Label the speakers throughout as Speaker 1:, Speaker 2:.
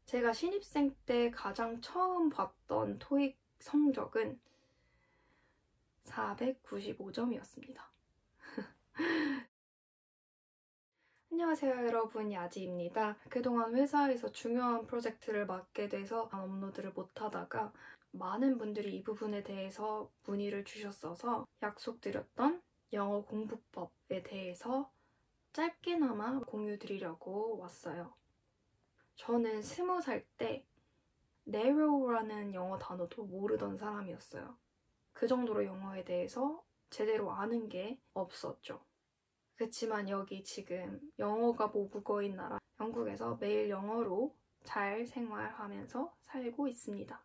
Speaker 1: 제가 신입생 때 가장 처음 봤던 토익 성적은 495점이었습니다. 안녕하세요 여러분, 야지입니다. 그동안 회사에서 중요한 프로젝트를 맡게 돼서 업로드를 못하다가 많은 분들이 이 부분에 대해서 문의를 주셨어서 약속드렸던 영어 공부법에 대해서 짧게나마 공유드리려고 왔어요. 저는 20살 때 narrow라는 영어 단어도 모르던 사람이었어요. 그 정도로 영어에 대해서 제대로 아는 게 없었죠. 그치만 여기 지금 영어가 모국어인 나라 영국에서 매일 영어로 잘 생활하면서 살고 있습니다.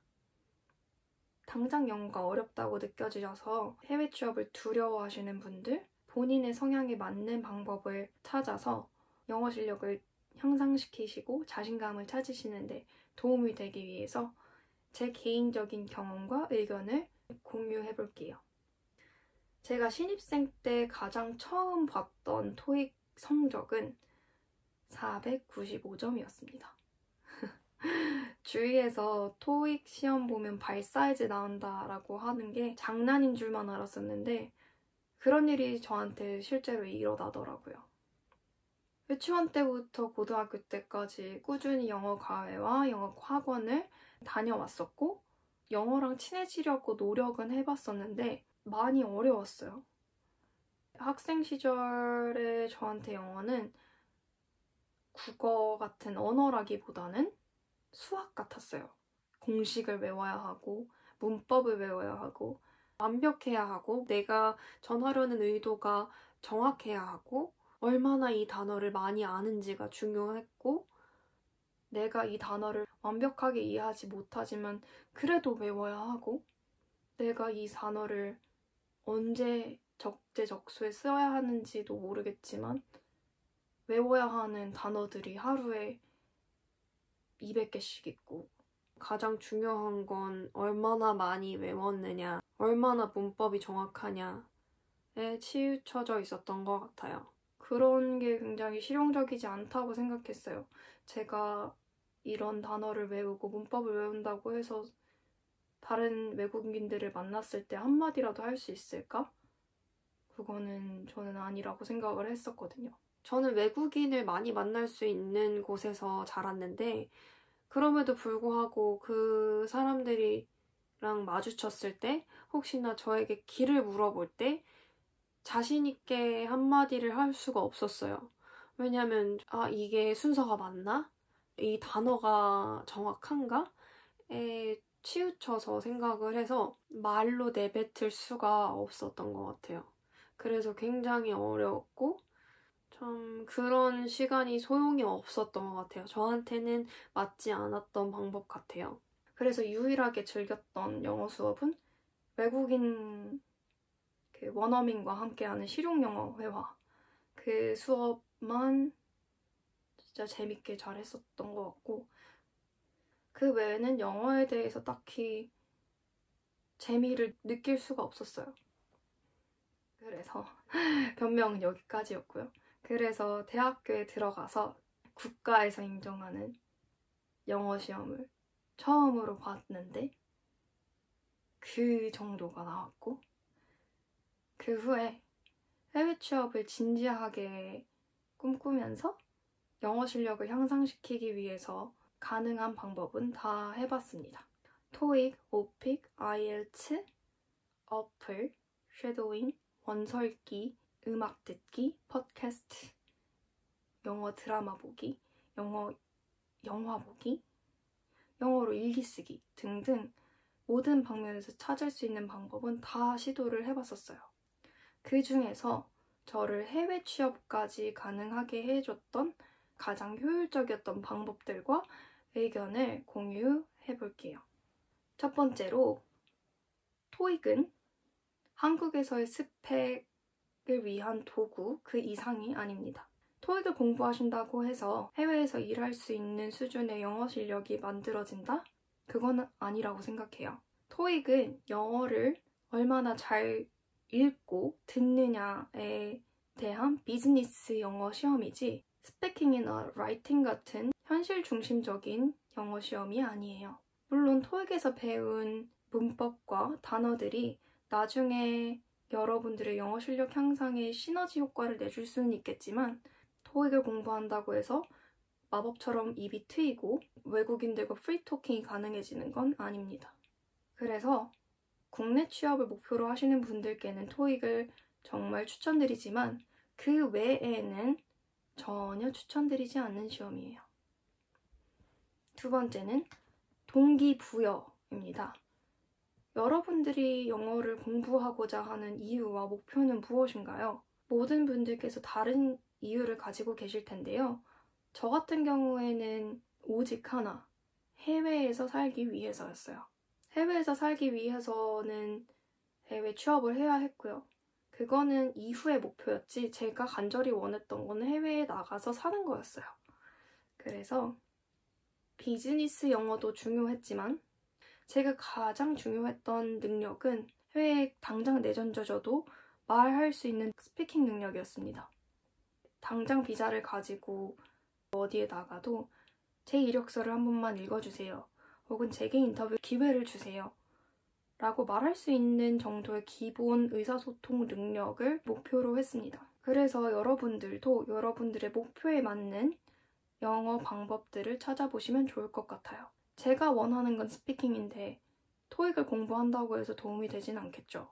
Speaker 1: 당장 영어가 어렵다고 느껴지셔서 해외 취업을 두려워하시는 분들, 본인의 성향에 맞는 방법을 찾아서 영어 실력을 향상시키시고 자신감을 찾으시는데 도움이 되기 위해서 제 개인적인 경험과 의견을 공유해 볼게요. 제가 신입생 때 가장 처음 봤던 토익 성적은 495점이었습니다. 주위에서 토익 시험 보면 발 사이즈 나온다라고 하는 게 장난인 줄만 알았었는데 그런 일이 저한테 실제로 일어나더라고요. 유치원 때부터 고등학교 때까지 꾸준히 영어 과외와 영어 학원을 다녀왔었고 영어랑 친해지려고 노력은 해봤었는데 많이 어려웠어요. 학생 시절에 저한테 영어는 국어 같은 언어라기보다는 수학 같았어요. 공식을 외워야 하고 문법을 외워야 하고 완벽해야 하고 내가 전하려는 의도가 정확해야 하고 얼마나 이 단어를 많이 아는지가 중요했고 내가 이 단어를 완벽하게 이해하지 못하지만 그래도 외워야 하고 내가 이 단어를 언제 적재적소에 써야 하는지도 모르겠지만 외워야 하는 단어들이 하루에 200개씩 있고 가장 중요한 건 얼마나 많이 외웠느냐, 얼마나 문법이 정확하냐에 치우쳐져 있었던 것 같아요. 그런 게 굉장히 실용적이지 않다고 생각했어요. 제가 이런 단어를 외우고 문법을 외운다고 해서 다른 외국인들을 만났을 때 한마디라도 할 수 있을까? 그거는 저는 아니라고 생각을 했었거든요. 저는 외국인을 많이 만날 수 있는 곳에서 자랐는데 그럼에도 불구하고 그 사람들이랑 마주쳤을 때 혹시나 저에게 길을 물어볼 때 자신 있게 한마디를 할 수가 없었어요. 왜냐면 이게 순서가 맞나? 이 단어가 정확한가? 에 치우쳐서 생각을 해서 말로 내뱉을 수가 없었던 것 같아요. 그래서 굉장히 어려웠고 참 그런 시간이 소용이 없었던 것 같아요. 저한테는 맞지 않았던 방법 같아요. 그래서 유일하게 즐겼던 영어 수업은 외국인 원어민과 함께하는 실용영어 회화 그 수업만 진짜 재밌게 잘 했었던 것 같고 그 외에는 영어에 대해서 딱히 재미를 느낄 수가 없었어요. 그래서 변명은 여기까지였고요. 그래서 대학교에 들어가서 국가에서 인정하는 영어 시험을 처음으로 봤는데 그 정도가 나왔고 그 후에 해외 취업을 진지하게 꿈꾸면서 영어 실력을 향상시키기 위해서 가능한 방법은 다 해봤습니다. 토익, 오픽, 아이엘츠, 어플, 쉐도잉, 원설기, 음악 듣기, 팟캐스트, 영어 드라마 보기, 영화 보기, 영어로 일기 쓰기 등등 모든 방면에서 찾을 수 있는 방법은 다 시도를 해봤었어요. 그 중에서 저를 해외 취업까지 가능하게 해줬던 가장 효율적이었던 방법들과 의견을 공유해볼게요. 첫 번째로 토익은 한국에서의 스펙을 위한 도구 그 이상이 아닙니다. 토익을 공부하신다고 해서 해외에서 일할 수 있는 수준의 영어 실력이 만들어진다? 그거는 아니라고 생각해요. 토익은 영어를 얼마나 잘 읽고 듣느냐에 대한 비즈니스 영어 시험이지 스피킹이나 라이팅 같은 현실 중심적인 영어 시험이 아니에요. 물론 토익에서 배운 문법과 단어들이 나중에 여러분들의 영어 실력 향상에 시너지 효과를 내줄 수는 있겠지만 토익을 공부한다고 해서 마법처럼 입이 트이고 외국인들과 프리토킹이 가능해지는 건 아닙니다. 그래서 국내 취업을 목표로 하시는 분들께는 토익을 정말 추천드리지만 그 외에는 전혀 추천드리지 않는 시험이에요. 두 번째는 동기부여입니다. 여러분들이 영어를 공부하고자 하는 이유와 목표는 무엇인가요? 모든 분들께서 다른 이유를 가지고 계실 텐데요. 저 같은 경우에는 오직 하나, 해외에서 살기 위해서였어요. 해외에서 살기 위해서는 해외 취업을 해야 했고요. 그거는 이후의 목표였지 제가 간절히 원했던 거는 해외에 나가서 사는 거였어요. 그래서 비즈니스 영어도 중요했지만 제가 가장 중요했던 능력은 해외에 당장 내던져져도 말할 수 있는 스피킹 능력이었습니다. 당장 비자를 가지고 어디에 나가도 제 이력서를 한 번만 읽어주세요. 혹은 제게 인터뷰 기회를 주세요. 라고 말할 수 있는 정도의 기본 의사소통 능력을 목표로 했습니다. 그래서 여러분들도 여러분들의 목표에 맞는 영어 방법들을 찾아보시면 좋을 것 같아요. 제가 원하는 건 스피킹인데 토익을 공부한다고 해서 도움이 되진 않겠죠.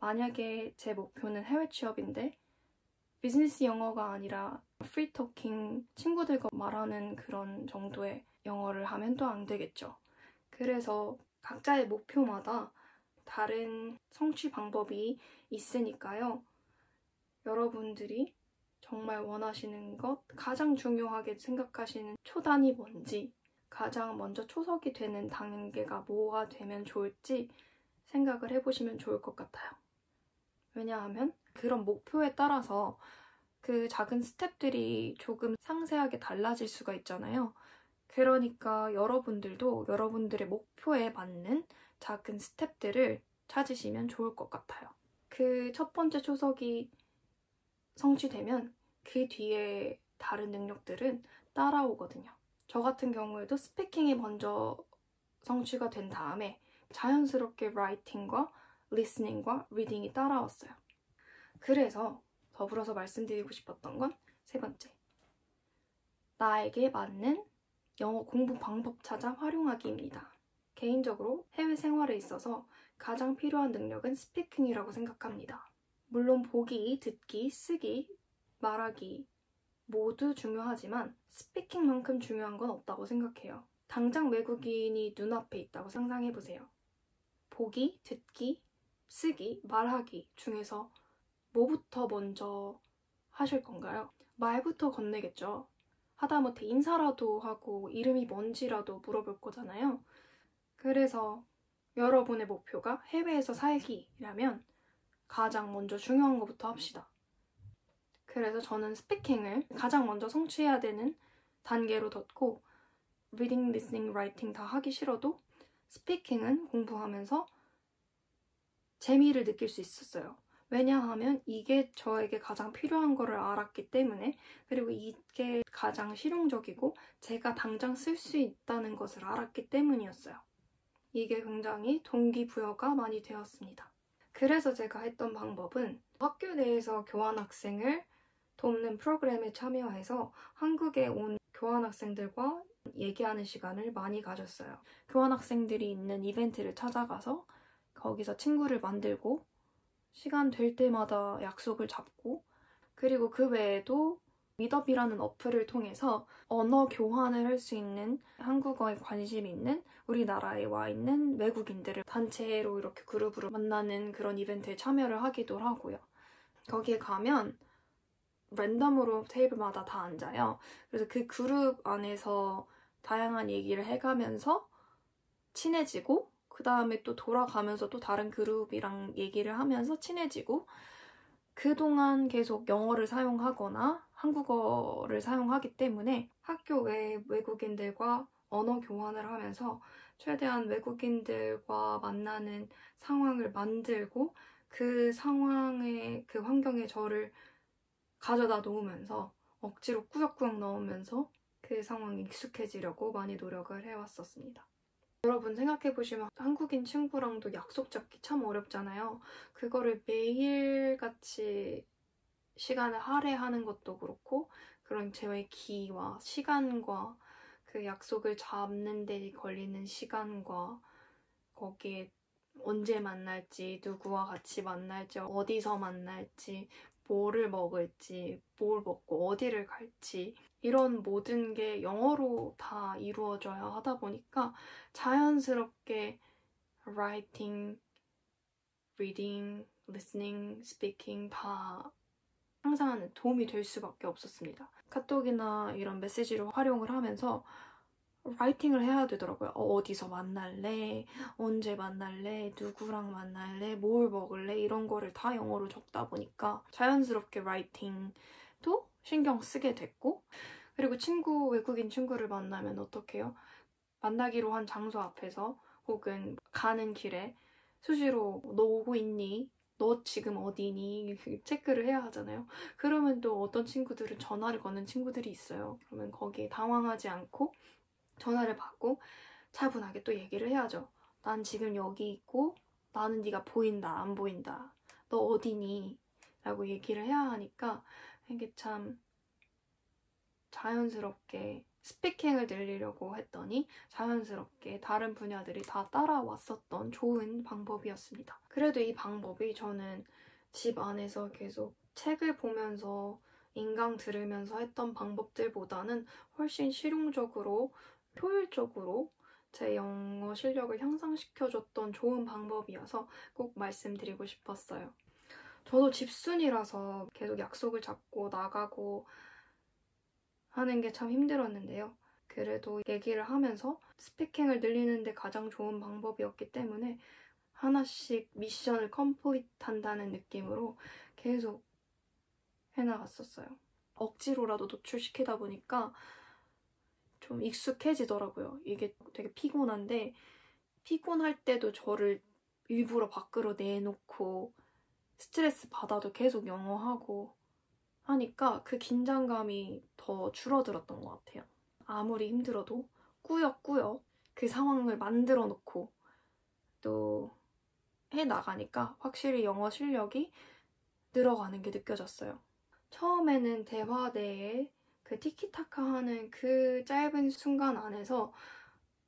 Speaker 1: 만약에 제 목표는 해외 취업인데 비즈니스 영어가 아니라 프리토킹 친구들과 말하는 그런 정도의 영어를 하면 또 안 되겠죠. 그래서 각자의 목표마다 다른 성취 방법이 있으니까요. 여러분들이 정말 원하시는 것, 가장 중요하게 생각하시는 초단이 뭔지, 가장 먼저 초석이 되는 단계가 뭐가 되면 좋을지 생각을 해보시면 좋을 것 같아요. 왜냐하면 그런 목표에 따라서 그 작은 스텝들이 조금 상세하게 달라질 수가 있잖아요. 그러니까 여러분들도 여러분들의 목표에 맞는 작은 스텝들을 찾으시면 좋을 것 같아요. 그 첫 번째 초석이 성취되면 그 뒤에 다른 능력들은 따라오거든요. 저 같은 경우에도 스피킹이 먼저 성취가 된 다음에 자연스럽게 라이팅과 리스닝과 리딩이 따라왔어요. 그래서 더불어서 말씀드리고 싶었던 건 세 번째. 나에게 맞는 영어 공부 방법 찾아 활용하기입니다. 개인적으로 해외 생활에 있어서 가장 필요한 능력은 스피킹이라고 생각합니다. 물론 보기, 듣기, 쓰기, 말하기 모두 중요하지만 스피킹만큼 중요한 건 없다고 생각해요. 당장 외국인이 눈앞에 있다고 상상해보세요. 보기, 듣기, 쓰기, 말하기 중에서 뭐부터 먼저 하실 건가요? 말부터 건네겠죠. 하다못해 인사라도 하고 이름이 뭔지라도 물어볼 거잖아요. 그래서 여러분의 목표가 해외에서 살기라면 가장 먼저 중요한 것부터 합시다. 그래서 저는 스피킹을 가장 먼저 성취해야 되는 단계로 뒀고 리딩, 리스닝, 라이팅 다 하기 싫어도 스피킹은 공부하면서 재미를 느낄 수 있었어요. 왜냐하면 이게 저에게 가장 필요한 거를 알았기 때문에, 그리고 이게 가장 실용적이고 제가 당장 쓸 수 있다는 것을 알았기 때문이었어요. 이게 굉장히 동기부여가 많이 되었습니다. 그래서 제가 했던 방법은 학교 내에서 교환학생을 돕는 프로그램에 참여해서 한국에 온 교환학생들과 얘기하는 시간을 많이 가졌어요. 교환학생들이 있는 이벤트를 찾아가서 거기서 친구를 만들고 시간 될 때마다 약속을 잡고, 그리고 그 외에도 미더비라는 어플을 통해서 언어 교환을 할 수 있는 한국어에 관심 있는 우리나라에 와 있는 외국인들을 단체로 이렇게 그룹으로 만나는 그런 이벤트에 참여를 하기도 하고요. 거기에 가면 랜덤으로 테이블마다 다 앉아요. 그래서 그 그룹 안에서 다양한 얘기를 해가면서 친해지고, 그 다음에 또 돌아가면서 또 다른 그룹이랑 얘기를 하면서 친해지고, 그동안 계속 영어를 사용하거나 한국어를 사용하기 때문에 학교 외 외국인들과 언어 교환을 하면서 최대한 외국인들과 만나는 상황을 만들고 그 상황에, 그 환경에 저를 가져다 놓으면서 억지로 꾸역꾸역 넣으면서 그 상황에 익숙해지려고 많이 노력을 해왔었습니다. 여러분 생각해보시면 한국인 친구랑도 약속 잡기 참 어렵잖아요. 그거를 매일같이 시간을 할애하는 것도 그렇고 그런 저의 기와 시간과 그 약속을 잡는 데 걸리는 시간과 거기에 언제 만날지, 누구와 같이 만날지, 어디서 만날지, 뭐를 먹을지, 뭘 먹고 어디를 갈지 이런 모든 게 영어로 다 이루어져야 하다 보니까 자연스럽게 writing, reading, listening, speaking 다 항상 도움이 될 수밖에 없었습니다. 카톡이나 이런 메시지를 활용을 하면서 라이팅을 해야 되더라고요. 어디서 만날래? 언제 만날래? 누구랑 만날래? 뭘 먹을래? 이런 거를 다 영어로 적다 보니까 자연스럽게 라이팅도 신경 쓰게 됐고 그리고 외국인 친구를 만나면 어떻게 해요? 만나기로 한 장소 앞에서 혹은 가는 길에 수시로 너 오고 있니? 너 지금 어디니? 체크를 해야 하잖아요. 그러면 또 어떤 친구들은 전화를 거는 친구들이 있어요. 그러면 거기에 당황하지 않고 전화를 받고 차분하게 또 얘기를 해야죠. 난 지금 여기 있고 나는 네가 보인다, 안 보인다. 너 어디니? 라고 얘기를 해야 하니까 이게 참 자연스럽게 스피킹을 늘리려고 했더니 자연스럽게 다른 분야들이 다 따라왔었던 좋은 방법이었습니다. 그래도 이 방법이 저는 집 안에서 계속 책을 보면서 인강 들으면서 했던 방법들보다는 훨씬 실용적으로 효율적으로 제 영어 실력을 향상시켜줬던 좋은 방법이어서 꼭 말씀드리고 싶었어요. 저도 집순이라서 계속 약속을 잡고 나가고 하는 게 참 힘들었는데요. 그래도 얘기를 하면서 스피킹을 늘리는데 가장 좋은 방법이었기 때문에 하나씩 미션을 컴플리트 한다는 느낌으로 계속 해나갔었어요. 억지로라도 노출시키다 보니까 좀 익숙해지더라고요. 이게 되게 피곤한데 피곤할 때도 저를 일부러 밖으로 내놓고 스트레스 받아도 계속 영어하고 하니까 그 긴장감이 더 줄어들었던 것 같아요. 아무리 힘들어도 꾸역꾸역 그 상황을 만들어 놓고 또 해나가니까 확실히 영어 실력이 늘어가는 게 느껴졌어요. 처음에는 대화대에 그 티키타카 하는 그 짧은 순간 안에서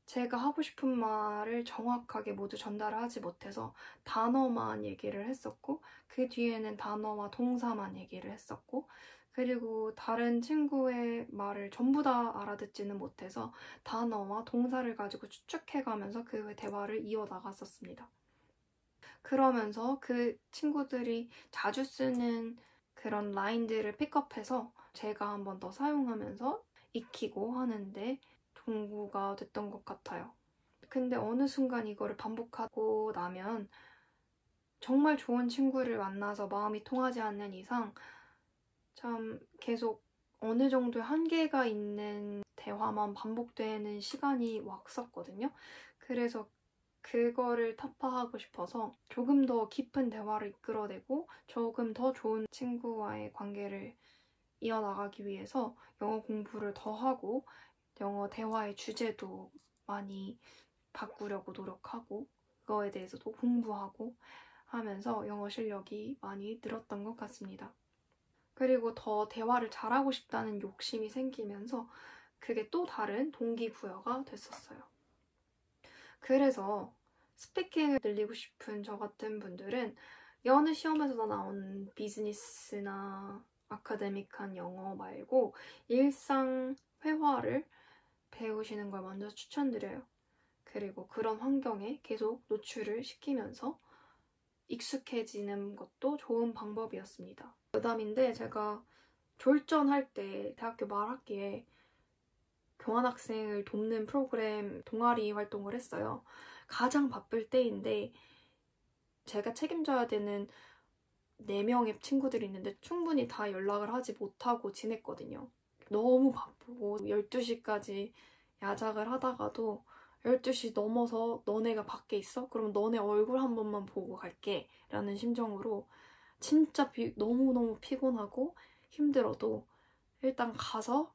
Speaker 1: 제가 하고 싶은 말을 정확하게 모두 전달을 하지 못해서 단어만 얘기를 했었고 그 뒤에는 단어와 동사만 얘기를 했었고 그리고 다른 친구의 말을 전부 다 알아듣지는 못해서 단어와 동사를 가지고 추측해가면서 그 대화를 이어나갔었습니다. 그러면서 그 친구들이 자주 쓰는 그런 라인들을 픽업해서 제가 한 번 더 사용하면서 익히고 하는데 동구가 됐던 것 같아요. 근데 어느 순간 이거를 반복하고 나면 정말 좋은 친구를 만나서 마음이 통하지 않는 이상 참 계속 어느 정도의 한계가 있는 대화만 반복되는 시간이 왔었거든요. 그래서 그거를 타파하고 싶어서 조금 더 깊은 대화를 이끌어내고 조금 더 좋은 친구와의 관계를 이어나가기 위해서 영어 공부를 더 하고 영어 대화의 주제도 많이 바꾸려고 노력하고 그거에 대해서도 공부하고 하면서 영어 실력이 많이 늘었던 것 같습니다. 그리고 더 대화를 잘하고 싶다는 욕심이 생기면서 그게 또 다른 동기부여가 됐었어요. 그래서 스피킹을 늘리고 싶은 저 같은 분들은 여느 시험에서 나온 비즈니스나 아카데믹한 영어 말고 일상 회화를 배우시는 걸 먼저 추천드려요. 그리고 그런 환경에 계속 노출을 시키면서 익숙해지는 것도 좋은 방법이었습니다. 여담인데 제가 졸전할 때 대학교 말학기에 교환학생을 돕는 프로그램 동아리 활동을 했어요. 가장 바쁠 때인데 제가 책임져야 되는 4명의 친구들이 있는데 충분히 다 연락을 하지 못하고 지냈거든요. 너무 바쁘고 12시까지 야작을 하다가도 12시 넘어서 너네가 밖에 있어? 그럼 너네 얼굴 한 번만 보고 갈게 라는 심정으로 진짜 너무너무 피곤하고 힘들어도 일단 가서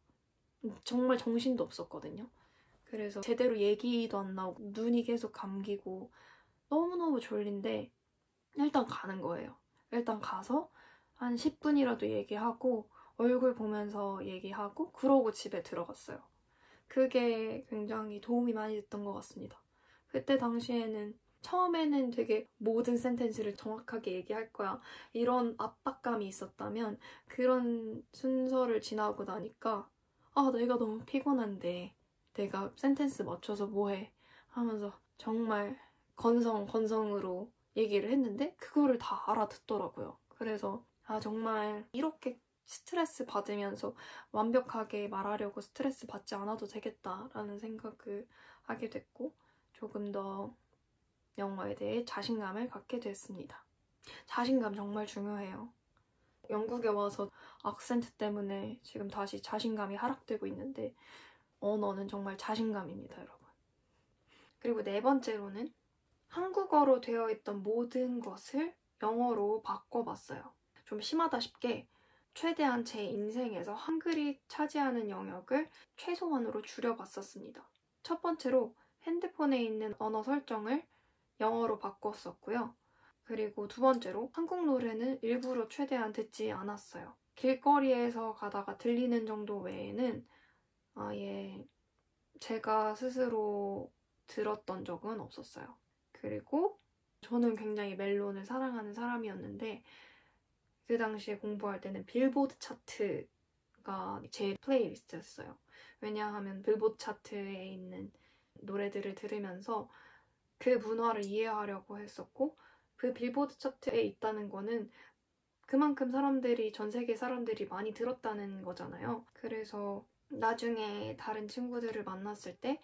Speaker 1: 정말 정신도 없었거든요. 그래서 제대로 얘기도 안 나오고 눈이 계속 감기고 너무너무 졸린데 일단 가는 거예요. 일단 가서 한 10분이라도 얘기하고 얼굴 보면서 얘기하고 그러고 집에 들어갔어요. 그게 굉장히 도움이 많이 됐던 것 같습니다. 그때 당시에는 처음에는 되게 모든 센텐스를 정확하게 얘기할 거야 이런 압박감이 있었다면 그런 순서를 지나고 나니까 내가 너무 피곤한데 내가 센텐스 맞춰서 뭐해 하면서 정말 건성으로 얘기를 했는데 그거를 다 알아듣더라고요. 그래서 정말 이렇게 스트레스 받으면서 완벽하게 말하려고 스트레스 받지 않아도 되겠다라는 생각을 하게 됐고 조금 더 영어에 대해 자신감을 갖게 됐습니다. 자신감 정말 중요해요. 영국에 와서 악센트 때문에 지금 다시 자신감이 하락되고 있는데 언어는 정말 자신감입니다, 여러분. 그리고 네 번째로는 한국어로 되어 있던 모든 것을 영어로 바꿔봤어요. 좀 심하다 싶게 최대한 제 인생에서 한글이 차지하는 영역을 최소한으로 줄여봤었습니다. 첫 번째로 핸드폰에 있는 언어 설정을 영어로 바꿨었고요. 그리고 두 번째로 한국 노래는 일부러 최대한 듣지 않았어요. 길거리에서 가다가 들리는 정도 외에는 아예 제가 스스로 들었던 적은 없었어요. 그리고 저는 굉장히 멜론을 사랑하는 사람이었는데 그 당시에 공부할 때는 빌보드 차트가 제 플레이리스트였어요. 왜냐하면 빌보드 차트에 있는 노래들을 들으면서 그 문화를 이해하려고 했었고 그 빌보드 차트에 있다는 거는 그만큼 전 세계 사람들이 많이 들었다는 거잖아요. 그래서 나중에 다른 친구들을 만났을 때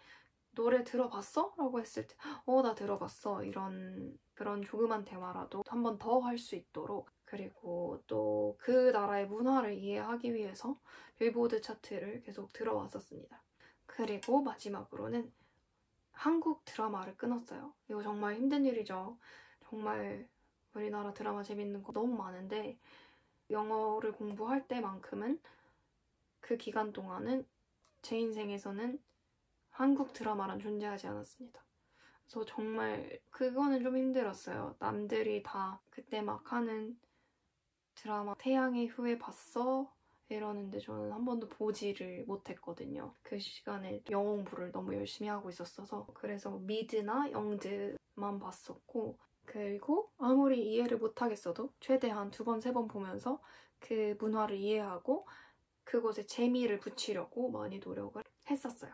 Speaker 1: 노래 들어봤어? 라고 했을 때 나 들어봤어. 그런 조그만 대화라도 한 번 더 할 수 있도록 그리고 또 그 나라의 문화를 이해하기 위해서 빌보드 차트를 계속 들어왔었습니다. 그리고 마지막으로는 한국 드라마를 끊었어요. 이거 정말 힘든 일이죠. 정말 우리나라 드라마 재밌는 거 너무 많은데 영어를 공부할 때만큼은 그 기간 동안은 제 인생에서는 한국 드라마란 존재하지 않았습니다. 그래서 정말 그거는 좀 힘들었어요. 남들이 다 그때 막 하는 드라마 태양의 후예 봤어? 이러는데 저는 한 번도 보지를 못했거든요. 그 시간에 영어 공부를 너무 열심히 하고 있었어서 그래서 미드나 영드만 봤었고 그리고 아무리 이해를 못하겠어도 최대한 2번, 3번 보면서 그 문화를 이해하고 그곳에 재미를 붙이려고 많이 노력을 했었어요.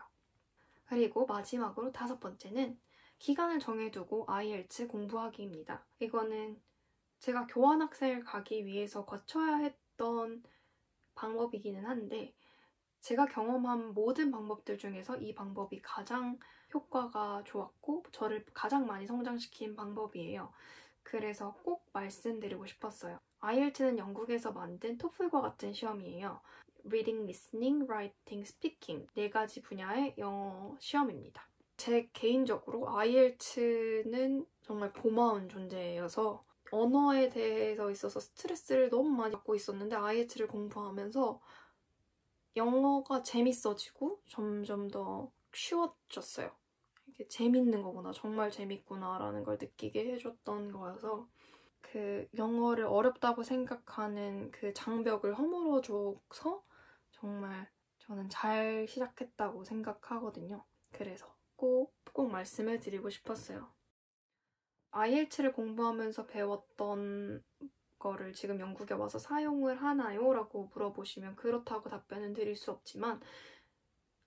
Speaker 1: 그리고 마지막으로 5번째는 기간을 정해두고 IELTS 공부하기입니다. 이거는 제가 교환학생을 가기 위해서 거쳐야 했던 방법이기는 한데 제가 경험한 모든 방법들 중에서 이 방법이 가장 효과가 좋았고 저를 가장 많이 성장시킨 방법이에요. 그래서 꼭 말씀드리고 싶었어요. IELTS는 영국에서 만든 토플과 같은 시험이에요. Reading, Listening, Writing, Speaking 4가지 분야의 영어 시험입니다. 제 개인적으로 IELTS는 정말 고마운 존재여서 언어에 대해서 있어서 스트레스를 너무 많이 받고 있었는데 IELTS를 공부하면서 영어가 재밌어지고 점점 더 쉬워졌어요. 이게 재밌는 거구나, 정말 재밌구나 라는 걸 느끼게 해줬던 거여서 그 영어를 어렵다고 생각하는 그 장벽을 허물어줘서 정말 저는 잘 시작했다고 생각하거든요. 그래서 꼭 말씀을 드리고 싶었어요. IELTS를 공부하면서 배웠던 거를 지금 영국에 와서 사용을 하나요? 라고 물어보시면 그렇다고 답변은 드릴 수 없지만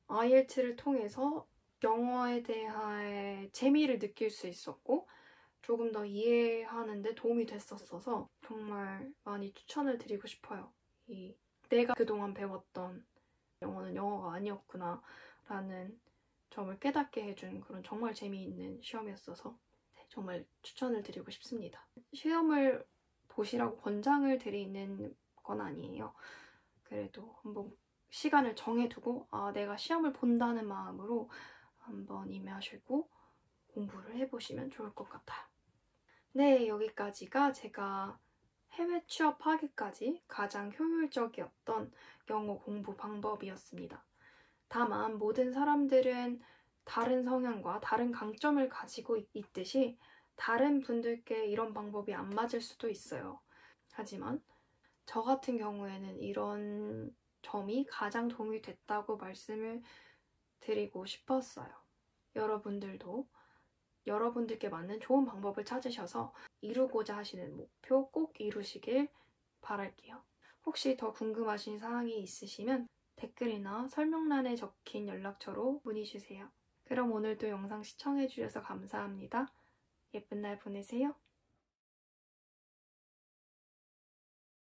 Speaker 1: IELTS를 통해서 영어에 대한 재미를 느낄 수 있었고 조금 더 이해하는 데 도움이 됐었어서 정말 많이 추천을 드리고 싶어요. 내가 그동안 배웠던 영어는 영어가 아니었구나 라는 점을 깨닫게 해준 그런 정말 재미있는 시험이었어서 정말 추천을 드리고 싶습니다. 시험을 보시라고 권장을 드리는 건 아니에요. 그래도 한번 시간을 정해두고 내가 시험을 본다는 마음으로 한번 임하시고 공부를 해보시면 좋을 것 같아요. 네, 여기까지가 제가 해외 취업하기까지 가장 효율적이었던 영어 공부 방법이었습니다. 다만 모든 사람들은 다른 성향과 다른 강점을 가지고 있듯이 다른 분들께 이런 방법이 안 맞을 수도 있어요. 하지만 저 같은 경우에는 이런 점이 가장 도움이 됐다고 말씀을 드리고 싶었어요. 여러분들도 여러분들께 맞는 좋은 방법을 찾으셔서 이루고자 하시는 목표 꼭 이루시길 바랄게요. 혹시 더 궁금하신 사항이 있으시면 댓글이나 설명란에 적힌 연락처로 문의 주세요. 그럼 오늘도 영상 시청해주셔서 감사합니다. 예쁜 날 보내세요.